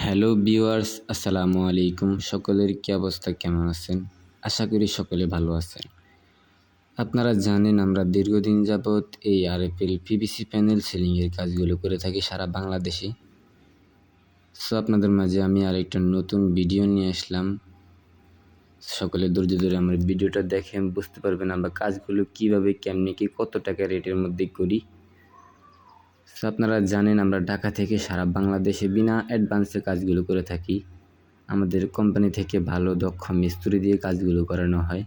Hello viewers, আসসালামু আলাইকুম। সকলের কী অবস্থা, কেমন আছেন? আশা করি সকলে ভালো আছেন। আপনারা জানেন আমরা দীর্ঘদিন যাবৎ এই আরএফএল পিভিসি প্যানেল সিলিংয়ের কাজগুলো করে থাকি সারা বাংলাদেশে। সো আপনাদের মাঝে আমি আরেকটা নতুন ভিডিও নিয়ে আসলাম। সকলে ধৈর্য ধরে আমার ভিডিওটা দেখেন, বুঝতে পারবেন আমরা কাজগুলো কীভাবে, কেমনে কি, কত টাকা রেটের মধ্যে করি। সো আপনারা জানেন আমরা ঢাকা থেকে সারা বাংলাদেশে বিনা অ্যাডভান্সে কাজগুলো করে থাকি। আমাদের কোম্পানি থেকে ভালো দক্ষ মিস্ত্রি দিয়ে কাজগুলো করানো হয়।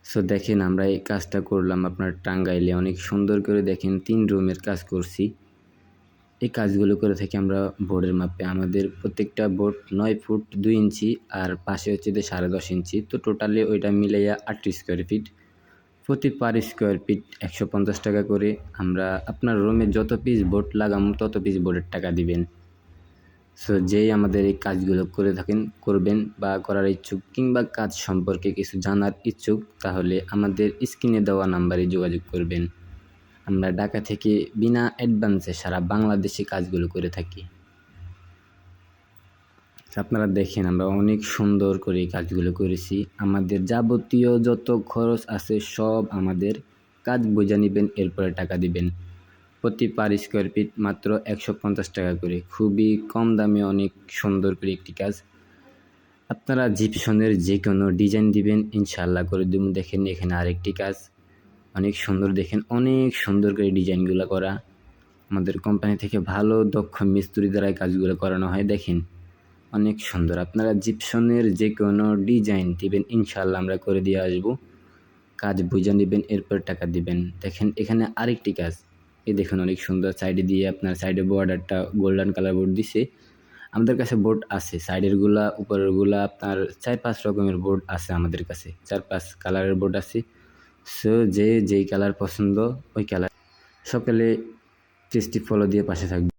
সো দেখেন আমরা এই কাজটা করলাম আপনার টাঙ্গাইলে, অনেক সুন্দর করে দেখেন 3 রুমের কাজ করছি। এই কাজগুলো করে থাকি আমরা বোর্ডের মাপে। আমাদের প্রত্যেকটা বোর্ড 9 ফুট 2 ইঞ্চি আর পাশে হচ্ছে 10.5 ইঞ্চি। তো টোটালি ওইটা মিলাইয়া 8 স্কোয়ার ফিট। প্রতি পার স্কোয়ার ফিট 150 টাকা করে। আমরা আপনার রুমে যত পিস বোর্ড লাগামো তত পিস বোর্ডের টাকা দিবেন। সো যেই আমাদের এই কাজগুলো করে থাকেন, করবেন বা করার ইচ্ছুক কিংবা কাজ সম্পর্কে কিছু জানার ইচ্ছুক, তাহলে আমাদের স্ক্রিনে দেওয়া নাম্বারে যোগাযোগ করবেন। আমরা ঢাকা থেকে বিনা অ্যাডভান্সে সারা বাংলাদেশে কাজগুলো করে থাকি। আপনারা দেখেন আমরা অনেক সুন্দর করে এই কাজগুলো করেছি। আমাদের যাবতীয় যত খরচ আছে সব আমাদের, কাজ বুঝে নেবেন, এরপরে টাকা দিবেন। প্রতি পার স্কোয়ার ফিট মাত্র 150 টাকা করে। খুবই কম দামে অনেক সুন্দর করে একটি কাজ। আপনারা জিপসনের যে কোনো ডিজাইন দিবেন, ইনশাআল্লাহ করে দেব। দেখেন এখানে আরেকটি কাজ অনেক সুন্দর, দেখেন অনেক সুন্দর করে ডিজাইনগুলো করা। আমাদের কোম্পানি থেকে ভালো দক্ষ মিস্ত্রি দ্বারা কাজগুলো করানো হয়। দেখেন অনেক সুন্দর। আপনারা জিপসনের যে কোনো ডিজাইন দিবেন, ইনশাআল্লাহ আমরা করে দিয়ে আসবো। কাজ বুঝে নেবেন, এরপর টাকা দিবেন। দেখেন এখানে আরেকটি কাজ, এই দেখুন অনেক সুন্দর। সাইডে দিয়ে আপনার সাইডে বর্ডারটা গোল্ডেন কালার বোর্ড দিছে। আমাদের কাছে বোর্ড আছে সাইডেরগুলা, উপরেরগুলা আপনার 4-5 রকমের বোর্ড আছে আমাদের কাছে। 4-5 কালারের বোর্ড আছে। সো যেই কালার পছন্দ ওই কালার। সকালে পেজটি ফলো দিয়ে পাশে থাকবে।